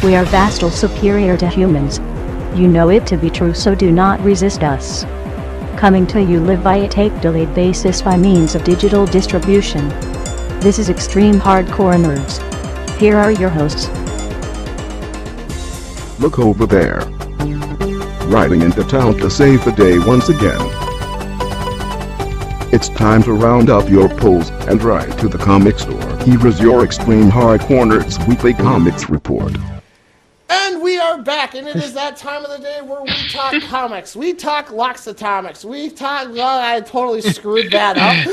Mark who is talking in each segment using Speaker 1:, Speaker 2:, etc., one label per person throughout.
Speaker 1: We are vastly superior to humans. You know it to be true, so do not resist us. Coming to you live by a tape-delayed basis by means of digital distribution. This is Extreme Hardcore Nerds. Here are your hosts.
Speaker 2: Look over there. Riding into town to save the day once again. It's time to round up your pulls and ride to the comic store. Here is your Extreme Hardcore Nerds Weekly Comics Report.
Speaker 3: And we are back, and it is that time of the day where we talk comics. We talk lots of comics. We talk... Well, I totally screwed that up.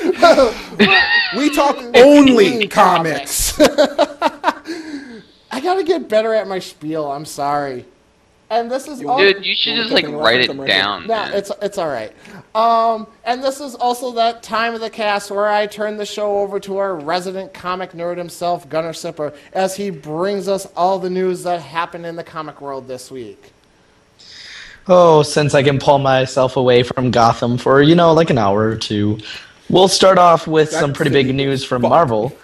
Speaker 4: We talk only comics.
Speaker 3: I gotta get better at my spiel. I'm sorry. And this is
Speaker 5: dude, you should just write it down.
Speaker 3: No, it's all right. And this is also that time of the cast where I turn the show over to our resident comic nerd himself, Gunnar Sipper, as he brings us all the news that happened in the comic world this week.
Speaker 6: Oh, since I can pull myself away from Gotham for, like an hour or two, we'll start off with some pretty big news from Marvel.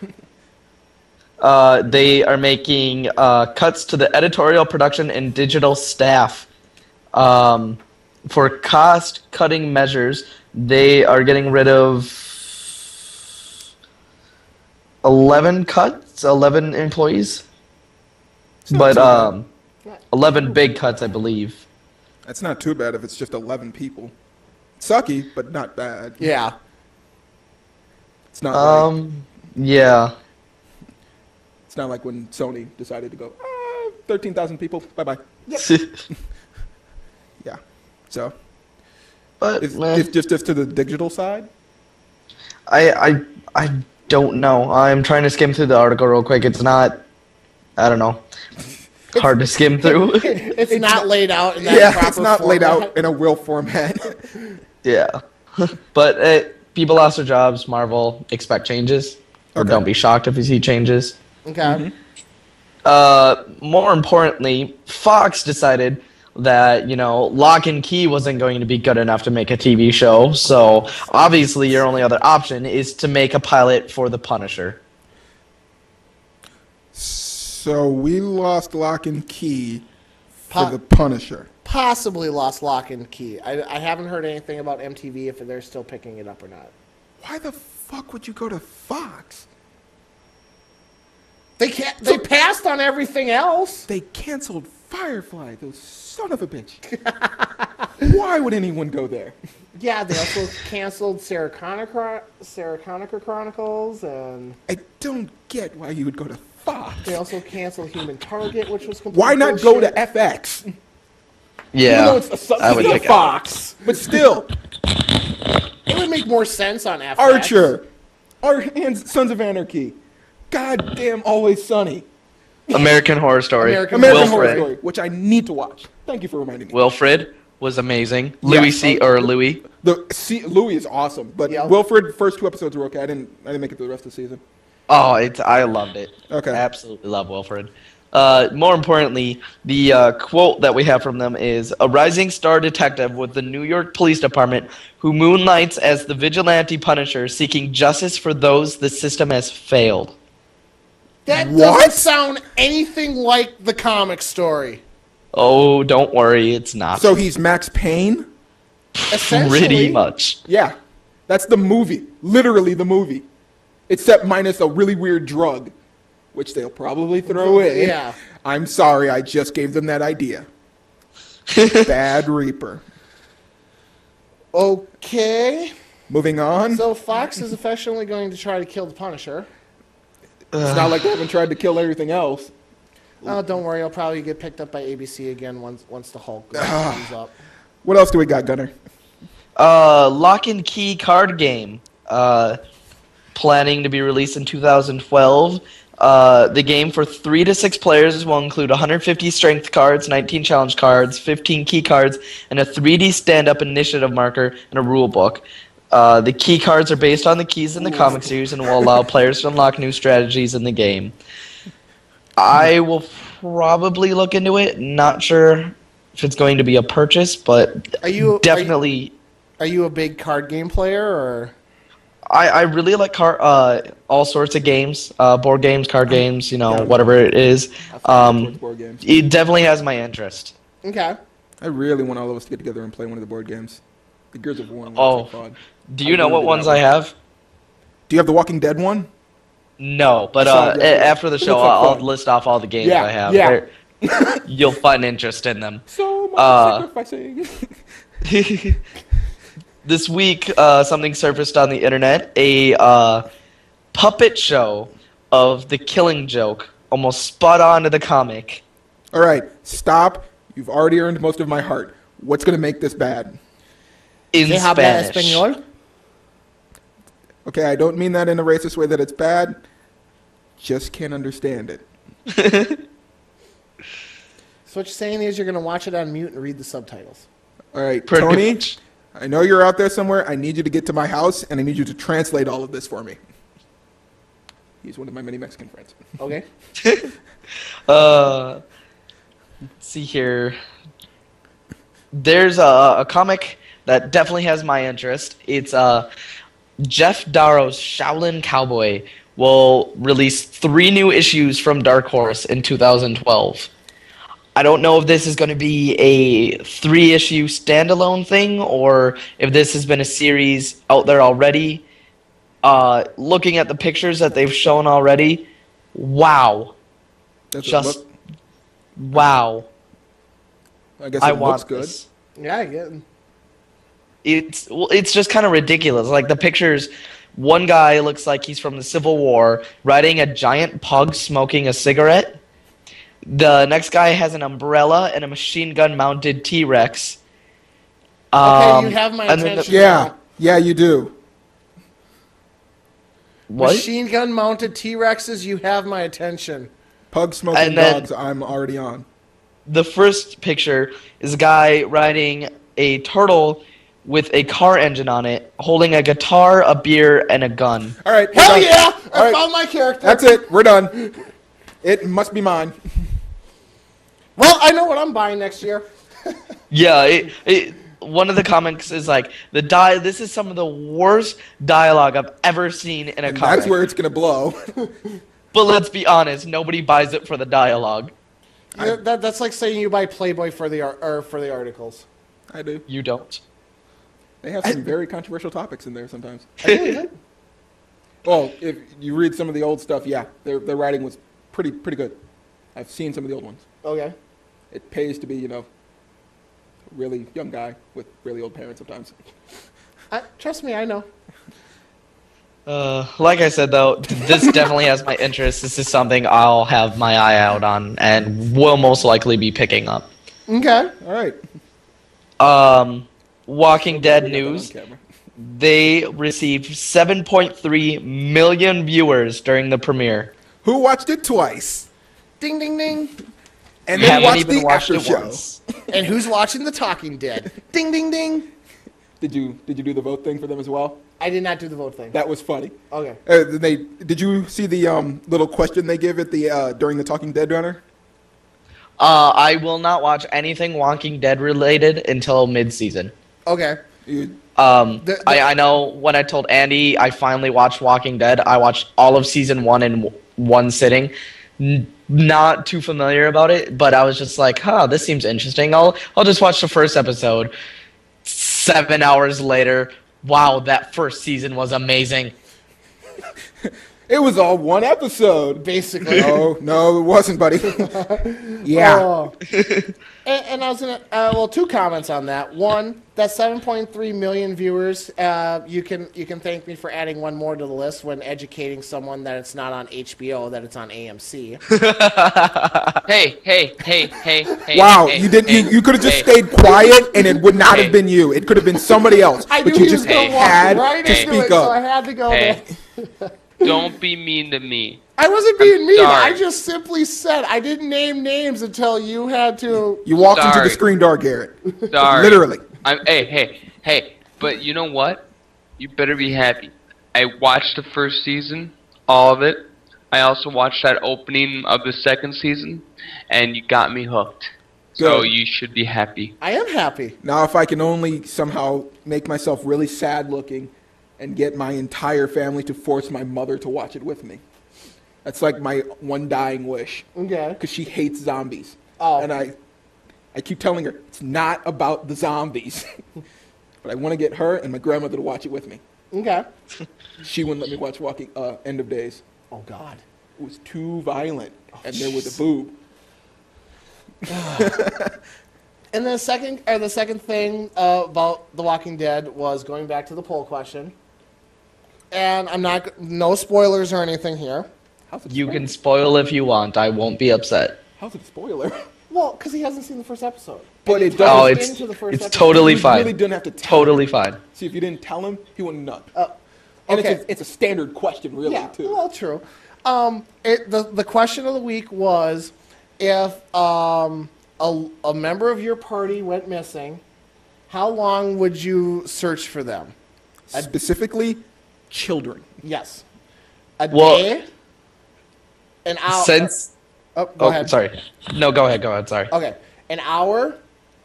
Speaker 6: They are making cuts to the editorial, production, and digital staff. For cost-cutting measures, they are getting rid of 11 employees. But 11 big cuts, I believe.
Speaker 4: That's not too bad if it's just 11 people. Sucky, but not bad.
Speaker 3: Yeah.
Speaker 4: It's not
Speaker 6: yeah.
Speaker 4: It's not like when Sony decided to go, 13,000 people, bye-bye. Yep. Yeah. So,
Speaker 6: but
Speaker 4: it's just to the digital side?
Speaker 6: I don't know. I'm trying to skim through the article real quick. It's not, I don't know, hard to skim through.
Speaker 3: It's not laid out in that proper
Speaker 4: it's not
Speaker 3: format.
Speaker 4: laid out in a will format.
Speaker 6: Yeah. But people lost their jobs. Marvel, expect changes. Or don't be shocked if you see changes.
Speaker 3: Okay.
Speaker 6: More importantly, Fox decided that, Lock and Key wasn't going to be good enough to make a TV show. So, obviously, your only other option is to make a pilot for The Punisher.
Speaker 4: So, we lost Lock and Key for The Punisher.
Speaker 3: Possibly lost Lock and Key. I haven't heard anything about MTV if they're still picking it up or not.
Speaker 4: Why the fuck would you go to Fox?
Speaker 3: They passed on everything else.
Speaker 4: They canceled Firefly, those son of a bitch. Why would anyone go there?
Speaker 3: Yeah, they also canceled Sarah Connor Chronicles, and
Speaker 4: I don't get why you would go to Fox.
Speaker 3: They also canceled Human Target, which was completely
Speaker 4: Why not go to FX?
Speaker 6: Yeah,
Speaker 4: even though it's a subsidy of Fox, but still,
Speaker 3: it would make more sense on FX.
Speaker 4: Archer, and Sons of Anarchy. Goddamn, Always Sunny.
Speaker 6: American Horror Story.
Speaker 4: American Horror Story, which I need to watch. Thank you for reminding me.
Speaker 6: Wilfred was amazing.
Speaker 4: Louis.
Speaker 6: Louis.
Speaker 4: Louis is awesome, but Wilfred, first 2 episodes were okay. I didn't make it through the rest of the season.
Speaker 6: Oh, I loved it.
Speaker 4: Okay.
Speaker 6: I absolutely love Wilfred. More importantly, the quote that we have from them is, "A rising star detective with the New York Police Department who moonlights as the vigilante Punisher seeking justice for those the system has failed."
Speaker 3: That doesn't sound anything like the comic story.
Speaker 6: Oh, don't worry, it's not.
Speaker 4: So he's Max Payne?
Speaker 3: Essentially.
Speaker 6: Pretty much.
Speaker 4: Yeah. That's the movie. Literally the movie. Except minus a really weird drug, which they'll probably throw in.
Speaker 3: Yeah.
Speaker 4: I'm sorry, I just gave them that idea. Bad Reaper.
Speaker 3: Okay.
Speaker 4: Moving on.
Speaker 3: So Fox is affectionately going to try to kill the Punisher.
Speaker 4: It's not like they haven't tried to kill everything else.
Speaker 3: Oh, don't worry. I'll probably get picked up by ABC again once the Hulk comes up.
Speaker 4: What else do we got, Gunnar?
Speaker 6: Lock and Key card game. Planning to be released in 2012. The game for 3 to 6 players will include 150 strength cards, 19 challenge cards, 15 key cards, and a 3D stand-up initiative marker and a rule book. The key cards are based on the keys in the comic series and will allow players to unlock new strategies in the game. I will probably look into it. Not sure if it's going to be a purchase, but definitely.
Speaker 3: Are you a big card game player, or?
Speaker 6: I really like all sorts of games, board games, card games, whatever it is.
Speaker 4: Towards board games.
Speaker 6: It definitely has my interest.
Speaker 3: Okay.
Speaker 4: I really want all of us to get together and play one of the board games. The Gears of War one.
Speaker 6: Oh,
Speaker 4: looks like fun.
Speaker 6: do you know what ones I have?
Speaker 4: Do you have the Walking Dead one?
Speaker 6: No, but after the show, I'll list off all the games I have.
Speaker 3: Yeah.
Speaker 6: You'll find interest in them.
Speaker 4: So much sacrificing.
Speaker 6: This week, something surfaced on the internet. A puppet show of The Killing Joke, almost spot on to the comic.
Speaker 4: All right, stop. You've already earned most of my heart. What's going to make this bad?
Speaker 6: In Spanish.
Speaker 3: Español?
Speaker 4: Okay, I don't mean that in a racist way that it's bad. Just can't understand it.
Speaker 3: So what you're saying is you're going to watch it on mute and read the subtitles.
Speaker 4: All right,
Speaker 6: Pretty
Speaker 4: Tony,
Speaker 6: much.
Speaker 4: I know you're out there somewhere. I need you to get to my house, and I need you to translate all of this for me. He's one of my many Mexican friends.
Speaker 3: Okay.
Speaker 6: Let's see here. There's a comic that definitely has my interest. It's Jeff Darrow's Shaolin Cowboy will release 3 new issues from Dark Horse in 2012. I don't know if this is going to be a 3-issue standalone thing or if this has been a series out there already. Looking at the pictures that they've shown already, wow. Just wow.
Speaker 4: I guess
Speaker 6: I
Speaker 4: it
Speaker 6: want
Speaker 4: looks good.
Speaker 6: this.
Speaker 3: Yeah, I get it.
Speaker 6: It's just kind of ridiculous. Like the pictures, one guy looks like he's from the Civil War, riding a giant pug, smoking a cigarette. The next guy has an umbrella and a machine gun mounted T-Rex.
Speaker 3: Okay, you have my attention.
Speaker 4: Yeah, you do.
Speaker 6: What?
Speaker 3: Machine gun mounted T-Rexes, you have my attention.
Speaker 4: Pug smoking
Speaker 6: And then-
Speaker 4: dogs, I'm already on.
Speaker 6: The first picture is a guy riding a turtle with a car engine on it, holding a guitar, a beer, and a gun.
Speaker 4: All right. we're
Speaker 3: Hell
Speaker 4: done.
Speaker 3: yeah!
Speaker 4: All
Speaker 3: I found my character.
Speaker 4: That's it. We're done. It must be mine.
Speaker 3: Well, I know what I'm buying next year.
Speaker 6: Yeah, one of the comics is like this is some of the worst dialogue I've ever seen in a
Speaker 4: And
Speaker 6: comic.
Speaker 4: that's where it's going to blow.
Speaker 6: But let's be honest, nobody buys it for the dialogue.
Speaker 3: That's like saying you buy Playboy for the articles.
Speaker 4: I do.
Speaker 6: You don't.
Speaker 4: They have some very controversial topics in there sometimes. Well, if you read some of the old stuff, yeah, their writing was pretty good. I've seen some of the old ones.
Speaker 3: Okay.
Speaker 4: It pays to be, a really young guy with really old parents sometimes.
Speaker 3: Trust me, I know.
Speaker 6: Like I said, though, this definitely has my interest. This is something I'll have my eye out on and will most likely be picking up.
Speaker 3: Okay.
Speaker 4: All right.
Speaker 6: Walking Dead
Speaker 4: We got that on
Speaker 6: news.
Speaker 4: camera.
Speaker 6: They received 7.3 million viewers during the premiere.
Speaker 4: Who watched it twice?
Speaker 3: Ding, ding, ding.
Speaker 4: And then
Speaker 6: Haven't
Speaker 4: watched
Speaker 6: even
Speaker 4: the
Speaker 6: watched
Speaker 4: after
Speaker 6: it
Speaker 4: show.
Speaker 6: once.
Speaker 3: And who's watching The Talking Dead? Ding, ding, ding.
Speaker 4: Did you do the vote thing for them as well?
Speaker 3: I did not do the vote thing.
Speaker 4: That was funny.
Speaker 3: Okay.
Speaker 4: Did you see the little question they give at the during the Talking Dead runner?
Speaker 6: I will not watch anything Walking Dead related until mid-season.
Speaker 3: Okay.
Speaker 6: I know when I told Andy I finally watched Walking Dead, I watched all of season 1 in one sitting. Not too familiar about it, but I was just like, this seems interesting. I'll just watch the first episode. 7 hours later, wow, that first season was amazing.
Speaker 4: It was all one episode.
Speaker 3: Basically.
Speaker 4: No, it wasn't, buddy. Yeah.
Speaker 3: Oh. And I was gonna 2 comments on that. One, that 7.3 million viewers. You can thank me for adding one more to the list when educating someone that it's not on HBO, that it's on AMC.
Speaker 5: Hey.
Speaker 4: Wow,
Speaker 5: hey,
Speaker 4: you didn't.
Speaker 5: hey,
Speaker 4: You could have just
Speaker 5: hey.
Speaker 4: stayed quiet, and it would not
Speaker 5: Hey.
Speaker 4: have been you. It could have been somebody else.
Speaker 3: I
Speaker 4: but
Speaker 3: knew
Speaker 4: you
Speaker 3: he
Speaker 4: just
Speaker 3: was gonna walk
Speaker 4: had
Speaker 3: right
Speaker 4: to
Speaker 3: into
Speaker 4: speak
Speaker 3: it, so
Speaker 4: up.
Speaker 3: I had to go
Speaker 5: Hey.
Speaker 3: there.
Speaker 5: Don't be mean to me.
Speaker 3: I wasn't being mean.
Speaker 5: sorry.
Speaker 3: I just simply said I didn't name names until you had to.
Speaker 4: You walked into
Speaker 5: Sorry.
Speaker 4: the screen door, Garrett.
Speaker 5: Sorry.
Speaker 4: Literally.
Speaker 5: Hey. But you know what? You better be happy. I watched the first season, all of it. I also watched that opening of the second season, and you got me hooked. So
Speaker 4: Good.
Speaker 5: you should be happy.
Speaker 3: I am happy.
Speaker 4: Now, if I can only somehow make myself really sad looking and get my entire family to force my mother to watch it with me. That's like my one dying wish.
Speaker 3: Okay.
Speaker 4: Because she hates zombies.
Speaker 3: Oh.
Speaker 4: And I keep telling her, it's not about the zombies. But I want to get her and my grandmother to watch it with me.
Speaker 3: Okay.
Speaker 4: She wouldn't let me watch End of Days.
Speaker 3: Oh, God.
Speaker 4: It was too violent. And there was a boob.
Speaker 3: And the second thing about The Walking Dead was going back to the poll question. And no spoilers or anything here.
Speaker 6: You can spoil if you want. I won't be upset.
Speaker 4: How's it a spoiler?
Speaker 3: Well, because he hasn't seen the first episode.
Speaker 4: But it
Speaker 3: ties
Speaker 4: does.
Speaker 6: Oh,
Speaker 3: into the first
Speaker 6: it's
Speaker 3: episode.
Speaker 6: totally
Speaker 4: You
Speaker 6: fine.
Speaker 4: really didn't have to tell
Speaker 6: Totally
Speaker 4: him.
Speaker 6: fine.
Speaker 4: See, if you didn't tell him, he wouldn't know. And
Speaker 3: okay.
Speaker 4: it's a standard question, really,
Speaker 3: Yeah,
Speaker 4: too.
Speaker 3: well, true. The question of the week was if a member of your party went missing, how long would you search for them?
Speaker 4: Specifically, children.
Speaker 3: Yes. A
Speaker 6: Well,
Speaker 3: day? An hour?
Speaker 6: Since...
Speaker 3: Go ahead.
Speaker 6: Sorry. No, go ahead, sorry.
Speaker 3: Okay. An hour,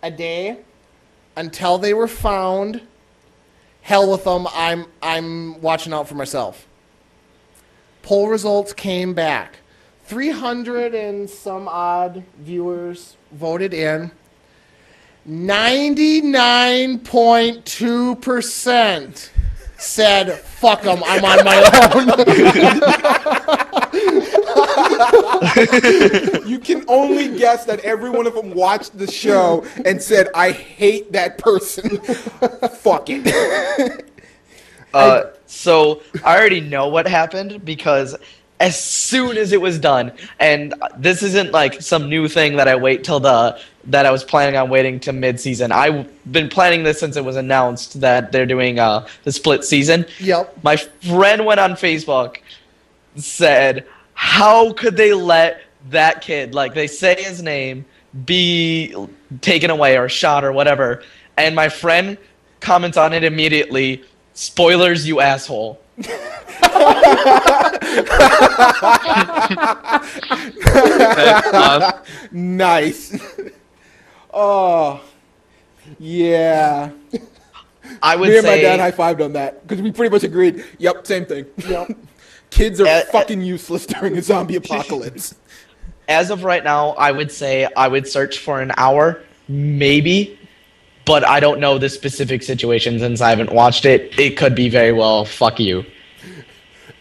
Speaker 3: a day, until they were found. Hell with them. I'm watching out for myself. Poll results came back. 300 and some odd viewers voted in. 99.2% said, fuck them, I'm on my own.
Speaker 4: You can only guess that every one of them watched the show and said, I hate that person. Fuck it.
Speaker 6: So I already know what happened because as soon as it was done, and this isn't like some new thing that I wait till that I was planning on waiting to mid-season. I've been planning this since it was announced that they're doing the split season.
Speaker 3: Yep.
Speaker 6: My friend went on Facebook, said, how could they let that kid, like they say his name, be taken away or shot or whatever? And my friend comments on it immediately, spoilers, you asshole.
Speaker 4: Nice. Oh, yeah.
Speaker 6: I would
Speaker 4: Me and
Speaker 6: say
Speaker 4: my dad high-fived on that because we pretty much agreed. Yep, same thing.
Speaker 3: Yep.
Speaker 4: Kids are fucking useless during a zombie apocalypse.
Speaker 6: as of right now, I would say I would search for an hour, maybe. But I don't know the specific situation since I haven't watched it. It could be very well, fuck you.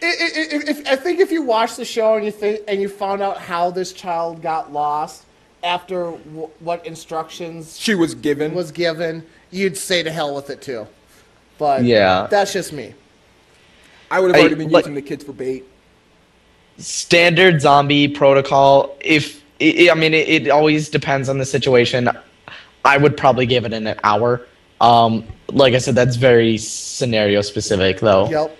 Speaker 3: I think if you watch the show and you found out how this child got lost after what instructions
Speaker 4: She was given.
Speaker 3: you'd say to hell with it too. But
Speaker 6: Yeah.
Speaker 3: that's just me.
Speaker 4: I would have already been
Speaker 6: like-
Speaker 4: using the kids for bait.
Speaker 6: Standard zombie protocol. It always depends on the situation. I would probably give it an hour. Like I said, that's very scenario specific, though.
Speaker 3: Yep.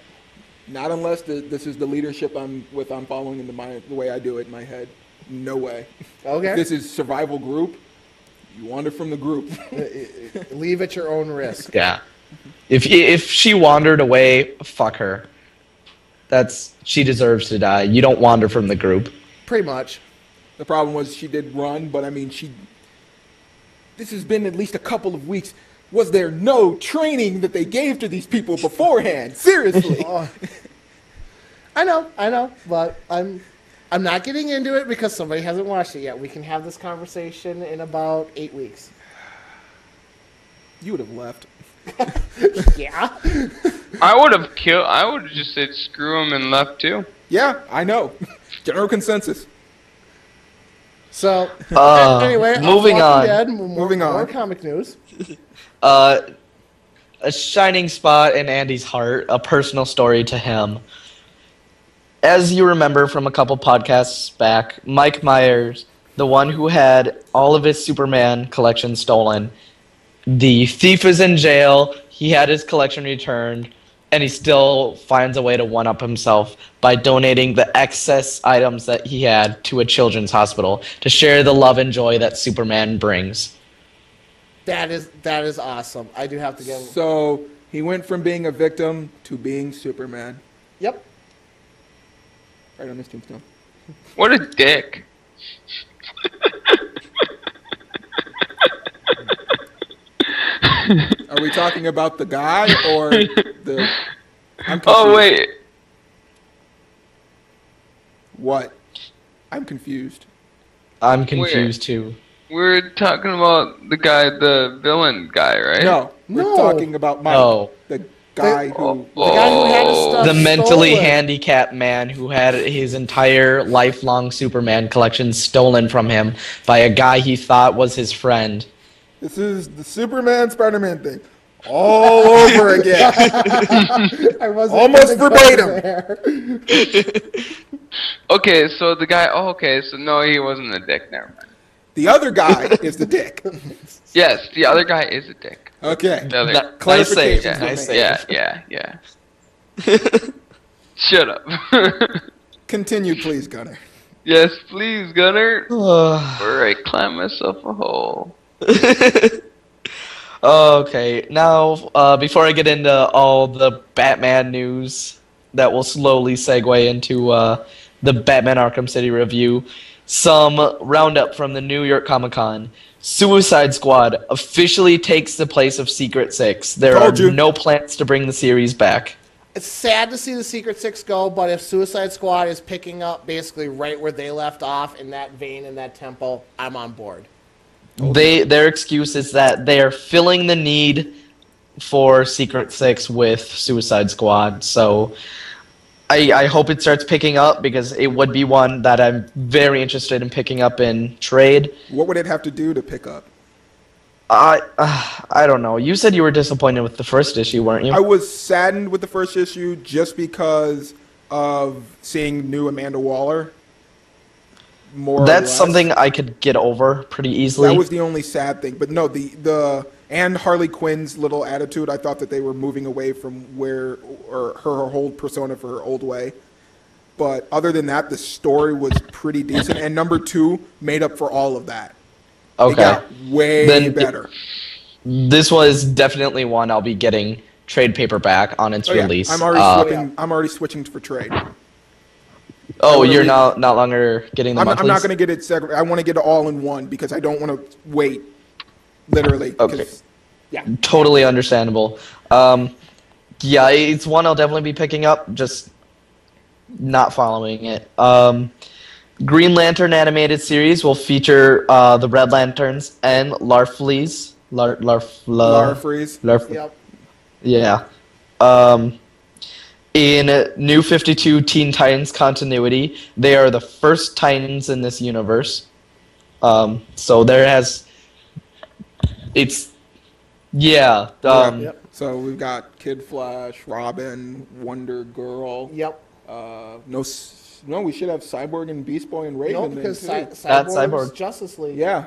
Speaker 4: Not unless this is the leadership I'm following in the way I do it in my head. No way.
Speaker 3: Okay.
Speaker 4: If this is survival group, you wander from the group.
Speaker 3: Leave at your own risk.
Speaker 6: Yeah. If she wandered away, fuck her. She deserves to die. You don't wander from the group.
Speaker 3: Pretty much.
Speaker 4: The problem was she did run, but I mean, this has been at least a couple of weeks. Was there no training that they gave to these people beforehand? Seriously.
Speaker 3: I know, but I'm not getting into it because somebody hasn't watched it yet. We can have this conversation in about 8 weeks.
Speaker 4: You would have left.
Speaker 3: Yeah.
Speaker 5: I would have just said screw him and left too.
Speaker 4: Yeah, I know. General consensus.
Speaker 3: So, anyway,
Speaker 6: moving
Speaker 3: Walking
Speaker 6: on.
Speaker 3: Dead,
Speaker 4: Moving
Speaker 3: more
Speaker 4: on.
Speaker 3: comic news.
Speaker 6: A shining spot in Andy's heart, a personal story to him. As you remember from a couple podcasts back, Mike Myers, the one who had all of his Superman collection stolen, the thief is in jail, he had his collection returned, and he still finds a way to one-up himself by donating the excess items that he had to a children's hospital to share the love and joy that Superman brings.
Speaker 3: That is awesome. I do have to give him.
Speaker 4: So he went from being a victim to being Superman.
Speaker 3: Yep.
Speaker 4: Right on his tombstone.
Speaker 5: What a dick.
Speaker 4: Are we talking about the guy or the I'm confused.
Speaker 5: Oh wait.
Speaker 4: What? I'm confused.
Speaker 6: I'm confused too.
Speaker 5: We're talking about the villain guy, right?
Speaker 4: No, we're
Speaker 3: No.
Speaker 4: talking about Mike,
Speaker 6: No.
Speaker 4: the guy who.
Speaker 3: The guy who had his stuff
Speaker 6: The mentally
Speaker 3: stolen.
Speaker 6: handicapped man who had his entire lifelong Superman collection stolen from him by a guy he thought was his friend.
Speaker 4: This is the Superman Spider-Man thing, all over again.
Speaker 3: I wasn't
Speaker 4: Almost
Speaker 3: gonna go
Speaker 4: verbatim.
Speaker 3: there.
Speaker 5: Okay, so the guy. Oh, okay, so no, he wasn't a dick. Never mind.
Speaker 4: The other guy is the dick.
Speaker 5: Yes, the other guy is a dick.
Speaker 4: Okay.
Speaker 5: The other,
Speaker 6: Nice save.
Speaker 4: Clarifications were
Speaker 6: Nice
Speaker 4: made.
Speaker 6: save.
Speaker 5: yeah. Shut up.
Speaker 4: Continue, please, Gunner.
Speaker 5: Yes, please, Gunner. Or I climb myself a hole.
Speaker 6: Okay, now before I get into all the Batman news that will slowly segue into the Batman Arkham City review, some roundup from the New York Comic Con. Suicide Squad officially takes the place of Secret Six. There
Speaker 4: Told
Speaker 6: are
Speaker 4: you.
Speaker 6: no plans to bring the series back.
Speaker 3: It's sad to see the Secret Six go, but if Suicide Squad is picking up basically right where they left off in that vein, in that tempo, I'm on board.
Speaker 6: Their excuse is that they are filling the need for Secret Six with Suicide Squad. So I hope it starts picking up because it would be one that I'm very interested in picking up in trade.
Speaker 4: What would it have to do to pick up?
Speaker 6: I don't know. You said you were disappointed with the first issue, weren't you?
Speaker 4: I was saddened with the first issue just because of seeing new Amanda Waller. More or
Speaker 6: That's
Speaker 4: less.
Speaker 6: something I could get over pretty easily.
Speaker 4: That was the only sad thing. But no, the and Harley Quinn's little attitude, I thought that they were moving away from where or her whole persona for her old way. But other than that, the story was pretty decent. And number 2 made up for all of that. It
Speaker 6: Okay.
Speaker 4: got way
Speaker 6: Then
Speaker 4: better.
Speaker 6: This was definitely one I'll be getting trade paperback on its
Speaker 4: Oh, yeah.
Speaker 6: release.
Speaker 4: I'm already switching for trade.
Speaker 6: Oh, you're
Speaker 4: leave-
Speaker 6: not longer getting the
Speaker 4: I'm
Speaker 6: monthlies?
Speaker 4: not going to get it segregated. I want to get it all in one because I don't want to wait, literally. 'cause-
Speaker 6: Okay.
Speaker 4: Yeah.
Speaker 6: Totally understandable. Yeah, it's one I'll definitely be picking up, just not following it. Green Lantern animated series will feature the Red Lanterns and Larfleeze.
Speaker 4: Larfreeze.
Speaker 3: Yep.
Speaker 6: Yeah. In New 52 Teen Titans continuity, they are the first Titans in this universe. So there has... It's... Yeah.
Speaker 3: Yep.
Speaker 4: So we've got Kid Flash, Robin, Wonder Girl.
Speaker 3: Yep.
Speaker 4: No, we should have Cyborg and Beast Boy and Raven.
Speaker 3: No,
Speaker 4: then,
Speaker 3: because
Speaker 4: too.
Speaker 6: That's
Speaker 3: Cyborg is
Speaker 6: Cyborg.
Speaker 3: Justice League.
Speaker 4: Yeah,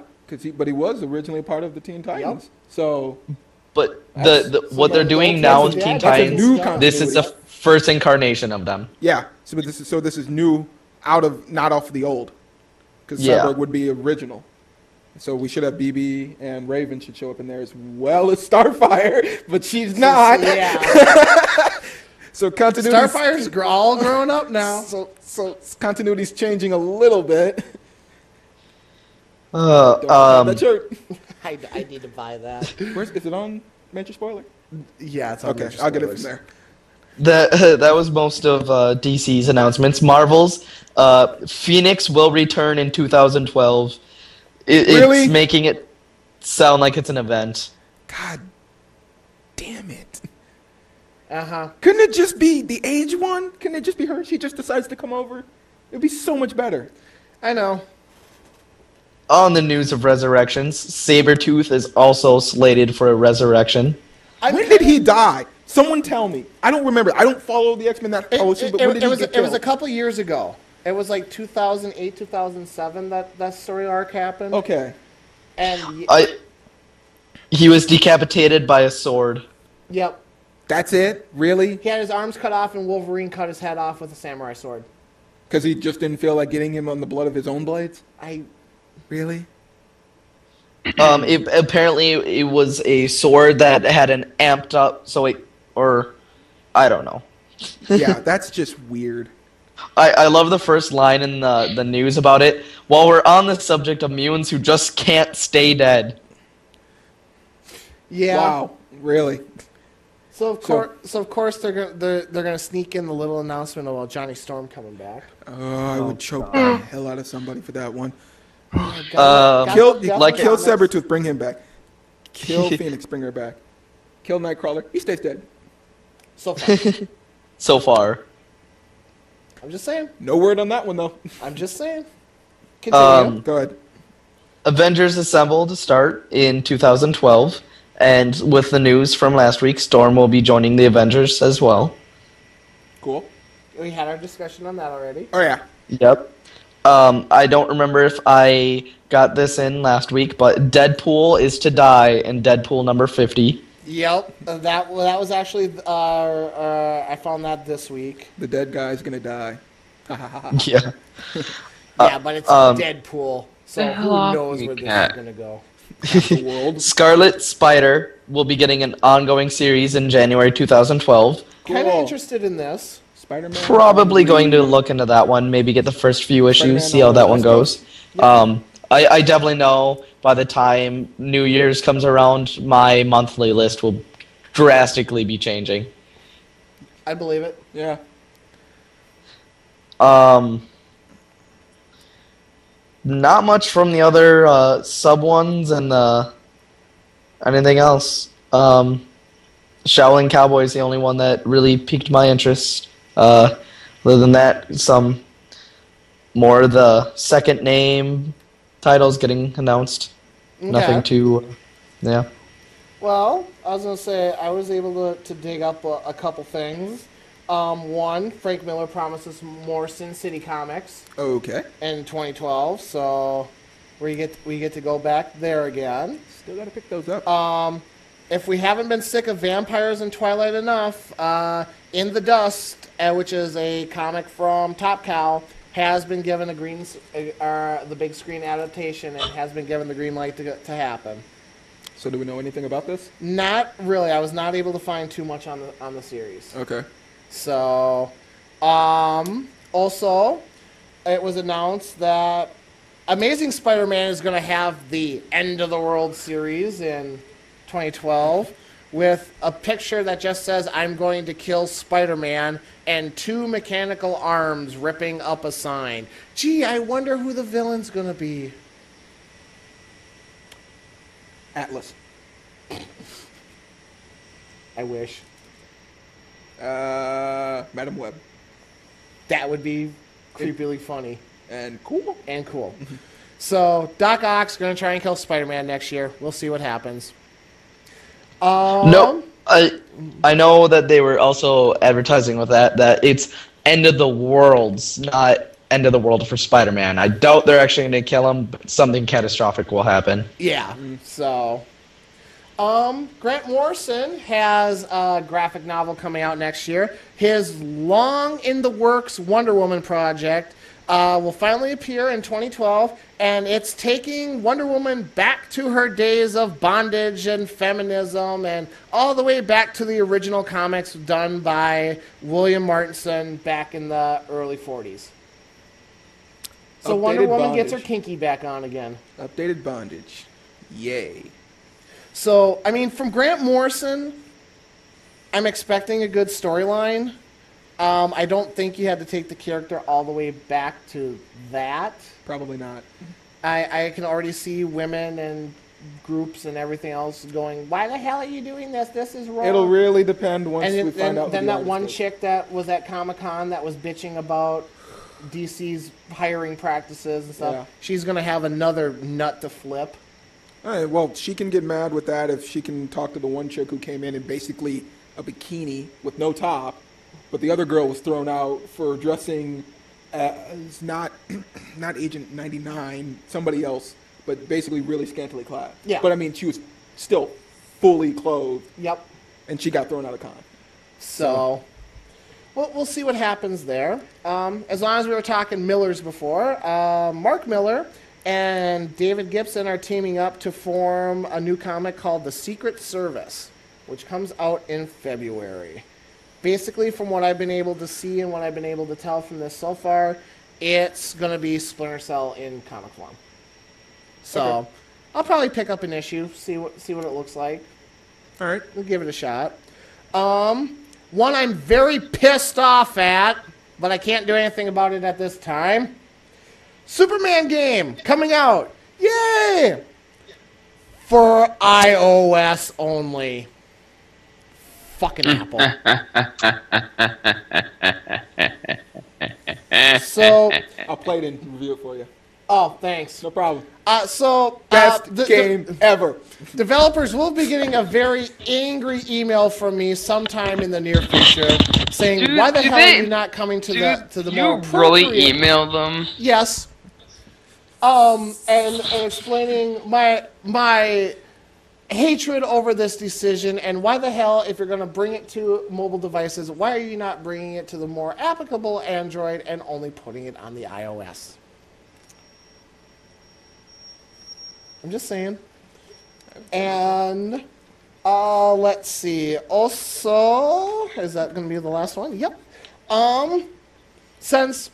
Speaker 4: but he was originally part of the Teen Titans.
Speaker 3: Yep.
Speaker 4: So
Speaker 6: But
Speaker 4: That's-
Speaker 6: what they're doing now with Teen
Speaker 3: That's a
Speaker 6: Titans,
Speaker 4: new
Speaker 6: this is the first incarnation of them.
Speaker 4: yeah, so this is new, not off the old, because
Speaker 6: Yeah.
Speaker 4: Cyborg would be original. So we should have BB and Raven should show up in there as well as Starfire, but she's not.
Speaker 3: Yeah.
Speaker 4: So continuity.
Speaker 3: Starfire's all grown up now.
Speaker 4: So continuity's changing a little bit. Don't have that shirt.
Speaker 3: I need to buy that.
Speaker 4: Is it on Major Spoiler?
Speaker 3: Yeah, it's on
Speaker 4: Okay,
Speaker 3: Major
Speaker 4: I'll get it
Speaker 3: Spoilers.
Speaker 4: from there.
Speaker 6: That was most of DC's announcements. Marvel's Phoenix will return in 2012.
Speaker 4: Really?
Speaker 6: It's making it sound like it's an event.
Speaker 4: God damn it.
Speaker 3: Uh-huh.
Speaker 4: Couldn't it just be the age one? Couldn't it just be her? She just decides to come over? It'd be so much better.
Speaker 3: I know.
Speaker 6: On the news of resurrections, Sabertooth is also slated for a resurrection.
Speaker 4: When did he die? Someone tell me. I don't remember. I don't follow the X-Men that closely, but when did he get
Speaker 3: It was a
Speaker 4: killed?
Speaker 3: couple years ago. It was like 2008, 2007 that story arc happened.
Speaker 4: Okay.
Speaker 3: And
Speaker 6: He was decapitated by a sword.
Speaker 3: yep,
Speaker 4: That's it? Really?
Speaker 3: he had his arms cut off, and Wolverine cut his head off with a samurai sword.
Speaker 4: Because he just didn't feel like getting him on the blood of his own blades? Really?
Speaker 6: Apparently, it was a sword that had an amped up, I don't know.
Speaker 4: Yeah, that's just weird.
Speaker 6: I love the first line in the news about it. While we're on the subject of mutants who just can't stay dead.
Speaker 3: Yeah.
Speaker 4: Wow. Really?
Speaker 3: So of course they're gonna sneak in the little announcement about Johnny Storm coming back.
Speaker 4: I would choke the hell out of somebody for that one.
Speaker 6: Kill
Speaker 4: Sabertooth, bring him back. Kill Phoenix, bring her back. Kill Nightcrawler, he stays dead.
Speaker 3: So far.
Speaker 6: So far.
Speaker 3: I'm just saying.
Speaker 4: No word on that one though.
Speaker 3: I'm just saying. Continue.
Speaker 4: Go ahead.
Speaker 6: Avengers Assemble to start in 2012, and with the news from last week, Storm will be joining the Avengers as well.
Speaker 4: Cool.
Speaker 3: We had our discussion on that already.
Speaker 4: Oh yeah.
Speaker 6: Yep. I don't remember if I got this in last week, but Deadpool is to die in Deadpool number 50.
Speaker 3: Yep. That was actually I found that this week.
Speaker 4: The dead guy's gonna die.
Speaker 6: Yeah.
Speaker 3: Yeah, but it's Deadpool, so who
Speaker 5: off
Speaker 3: knows
Speaker 5: me,
Speaker 3: where this
Speaker 5: cat.
Speaker 3: is gonna go.
Speaker 4: The world.
Speaker 6: Scarlet Spider will be getting an ongoing series in January 2012.
Speaker 3: Kind of
Speaker 4: Cool.
Speaker 3: interested in this.
Speaker 4: Spider-Man.
Speaker 6: Probably going to look into that one, maybe get the first few issues,
Speaker 4: Spider-Man
Speaker 6: see how that one
Speaker 4: Always
Speaker 6: goes. I definitely know by the time New Year's comes around, my monthly list will drastically be changing.
Speaker 3: I believe it.
Speaker 4: Yeah.
Speaker 6: Not much from the other sub ones and anything else. Shaolin Cowboy is the only one that really piqued my interest. Other than that, some more of the second name titles getting announced.
Speaker 3: Okay.
Speaker 6: Nothing too, yeah.
Speaker 3: Well, I was going to say, I was able to dig up a couple things. One, Frank Miller promises more Sin City comics
Speaker 4: Okay.
Speaker 3: in 2012, so we get to go back there again.
Speaker 4: Still gotta pick those up.
Speaker 3: If we haven't been sick of vampires in Twilight enough, In the Dust, which is a comic from Top Cow, has been given the big screen adaptation and has been given the green light to happen.
Speaker 4: So do we know anything about this?
Speaker 3: Not really. I was not able to find too much on the series.
Speaker 4: Okay.
Speaker 3: So, also, it was announced that Amazing Spider-Man is going to have the End of the World series in 2012 with a picture that just says, "I'm going to kill Spider-Man," and two mechanical arms ripping up a sign. Gee, I wonder who the villain's going to be.
Speaker 4: Atlas.
Speaker 3: I wish.
Speaker 4: Madam Web.
Speaker 3: That would be creepily funny.
Speaker 4: And cool.
Speaker 3: And cool. So, Doc Ock's going to try and kill Spider-Man next year. We'll see what happens.
Speaker 6: No, I know that they were also advertising with that it's End of the Worlds, not End of the World for Spider-Man. I doubt they're actually going to kill him, but something catastrophic will happen.
Speaker 3: Yeah, so... Grant Morrison has a graphic novel coming out next year. His long-in-the-works Wonder Woman project will finally appear in 2012, and it's taking Wonder Woman back to her days of bondage and feminism and all the way back to the original comics done by William Martinson back in the early 40s. So
Speaker 4: Updated
Speaker 3: Wonder Woman gets her
Speaker 4: bondage.
Speaker 3: kinky back on again.
Speaker 4: Updated bondage. Yay.
Speaker 3: So, I mean, from Grant Morrison, I'm expecting a good storyline. I don't think you had to take the character all the way back to that.
Speaker 4: Probably not.
Speaker 3: I can already see women and groups and everything else going, "Why the hell are you doing this? This is wrong."
Speaker 4: It'll really depend once
Speaker 3: and
Speaker 4: we find out.
Speaker 3: then
Speaker 4: who the
Speaker 3: that one
Speaker 4: artist is.
Speaker 3: chick that was at Comic-Con that was bitching about DC's hiring practices and stuff,
Speaker 4: Yeah.
Speaker 3: she's going to have another nut to flip.
Speaker 4: All right, well, she can get mad with that if she can talk to the one chick who came in basically a bikini with no top, but the other girl was thrown out for dressing as not Agent 99, somebody else, but basically really scantily clad.
Speaker 3: Yeah.
Speaker 4: But I mean, she was still fully clothed,
Speaker 3: Yep.
Speaker 4: and she got thrown out of con.
Speaker 3: So, we'll see what happens there. As long as we were talking Millers before, Mark Miller and David Gibson are teaming up to form a new comic called The Secret Service, which comes out in February. Basically, from what I've been able to see and what I've been able to tell from this so far, it's going to be Splinter Cell in comic form. So,
Speaker 4: Okay.
Speaker 3: I'll probably pick up an issue, see what it looks like.
Speaker 4: All right.
Speaker 3: We'll give it a shot. One I'm very pissed off at, but I can't do anything about it at this time. Superman game coming out. Yay! For iOS only. Fucking Apple. So,
Speaker 4: I'll play it and review it for you.
Speaker 3: oh, thanks.
Speaker 4: No problem.
Speaker 3: Best
Speaker 4: Game ever.
Speaker 3: Developers will be getting a very angry email from me sometime in the near future saying,
Speaker 5: Dude,
Speaker 3: "Why the hell are
Speaker 5: they-
Speaker 3: you not coming to
Speaker 5: Dude,
Speaker 3: the
Speaker 5: you
Speaker 3: more
Speaker 5: really
Speaker 3: appropriate?"
Speaker 5: email them?
Speaker 3: Yes. And explaining my hatred over this decision and why the hell, if you're going to bring it to mobile devices, why are you not bringing it to the more applicable Android and only putting it on the iOS? I'm just saying. And let's see. Also, is that going to be the last one? Yep. Since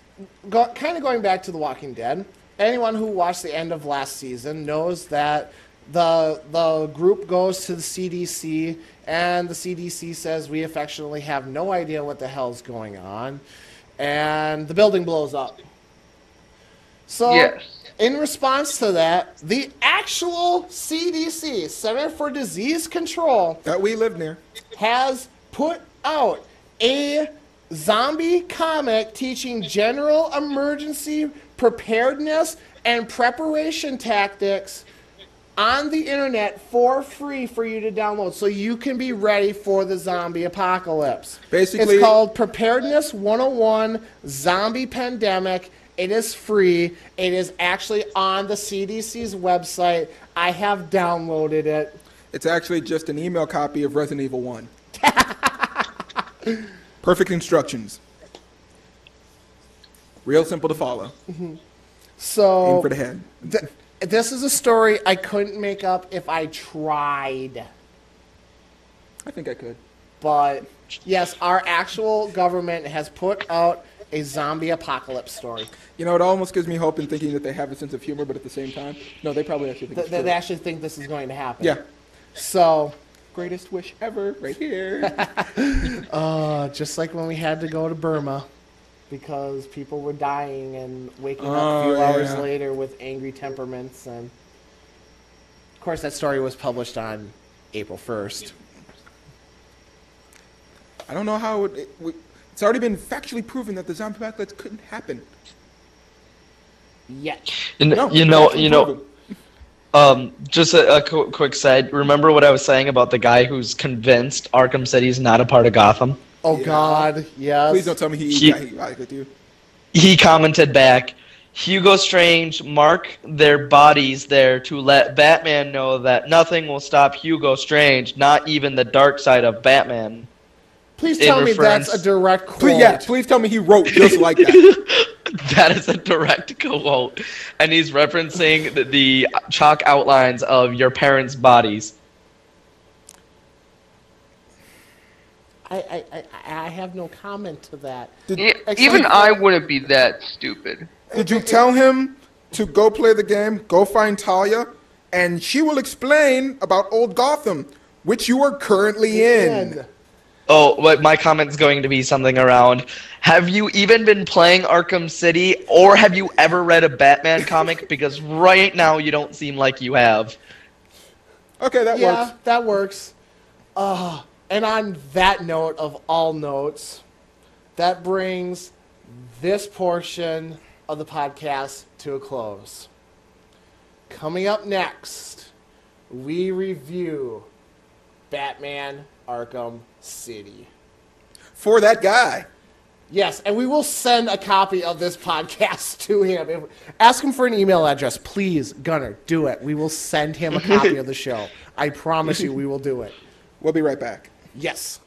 Speaker 3: kind of going back to The Walking Dead, anyone who watched the end of last season knows that the group goes to the CDC, and the CDC says we affectionately have no idea what the hell's going on, and the building blows up. So,
Speaker 5: Yes.
Speaker 3: in response to that, the actual CDC, Center for Disease Control,
Speaker 4: That we live near.
Speaker 3: has put out a zombie comic teaching general emergency preparedness and preparation tactics on the internet for free for you to download so you can be ready for the zombie apocalypse.
Speaker 4: Basically-
Speaker 3: it's called Preparedness 101 Zombie Pandemic. It is free. It is actually on the CDC's website. I have downloaded it.
Speaker 4: It's actually just an email copy of Resident Evil 1. Perfect instructions. Real simple to follow.
Speaker 3: So
Speaker 4: Aim for the head.
Speaker 3: this is a story I couldn't make up if I tried.
Speaker 4: I think I could.
Speaker 3: But yes, our actual government has put out a zombie apocalypse story.
Speaker 4: You know, it almost gives me hope in thinking that they have a sense of humor, but at the same time, no, they probably actually think it's
Speaker 3: They
Speaker 4: true.
Speaker 3: actually think this is going to happen.
Speaker 4: Yeah.
Speaker 3: So,
Speaker 4: Greatest wish ever, right here.
Speaker 3: just like when we had to go to Burma because people were dying and waking up a
Speaker 4: Oh,
Speaker 3: few hours
Speaker 4: yeah.
Speaker 3: later with angry temperaments. And of course, that story was published on April 1st.
Speaker 4: I don't know how it's already been factually proven that the zombie apocalypse couldn't happen.
Speaker 3: Yet.
Speaker 4: No,
Speaker 6: You know,
Speaker 4: factually proven.
Speaker 6: just a quick side. Remember what I was saying about the guy who's convinced Arkham City is not a part of Gotham?
Speaker 3: Oh,
Speaker 4: Yeah.
Speaker 3: God, yes.
Speaker 4: Please don't tell me
Speaker 6: He-
Speaker 4: got with you.
Speaker 6: He commented back, Hugo Strange mark their bodies there to let Batman know that nothing will stop Hugo Strange, not even the dark side of Batman.
Speaker 3: Please
Speaker 6: in
Speaker 3: tell me
Speaker 6: reference-
Speaker 3: that's a direct quote.
Speaker 4: Please tell me he wrote just like that.
Speaker 6: That is a direct quote. And he's referencing the chalk outlines of your parents' bodies.
Speaker 3: I have no comment to that.
Speaker 5: Even I wouldn't be that stupid.
Speaker 4: Did you tell him to go play the game, go find Talia, and she will explain about Old Gotham, which you are currently in?
Speaker 6: Oh, but my comment's going to be something around, have you even been playing Arkham City, or have you ever read a Batman comic? Because right now you don't seem like you have.
Speaker 4: Okay, that
Speaker 3: Yeah,
Speaker 4: works.
Speaker 3: that works. And on that note of all notes, that brings this portion of the podcast to a close. Coming up next, we review Batman Arkham City.
Speaker 4: For that guy.
Speaker 3: Yes, and we will send a copy of this podcast to him. Ask him for an email address. Please, Gunnar, do it. We will send him a copy of the show. I promise you we will do it.
Speaker 4: We'll be right back.
Speaker 3: Yes.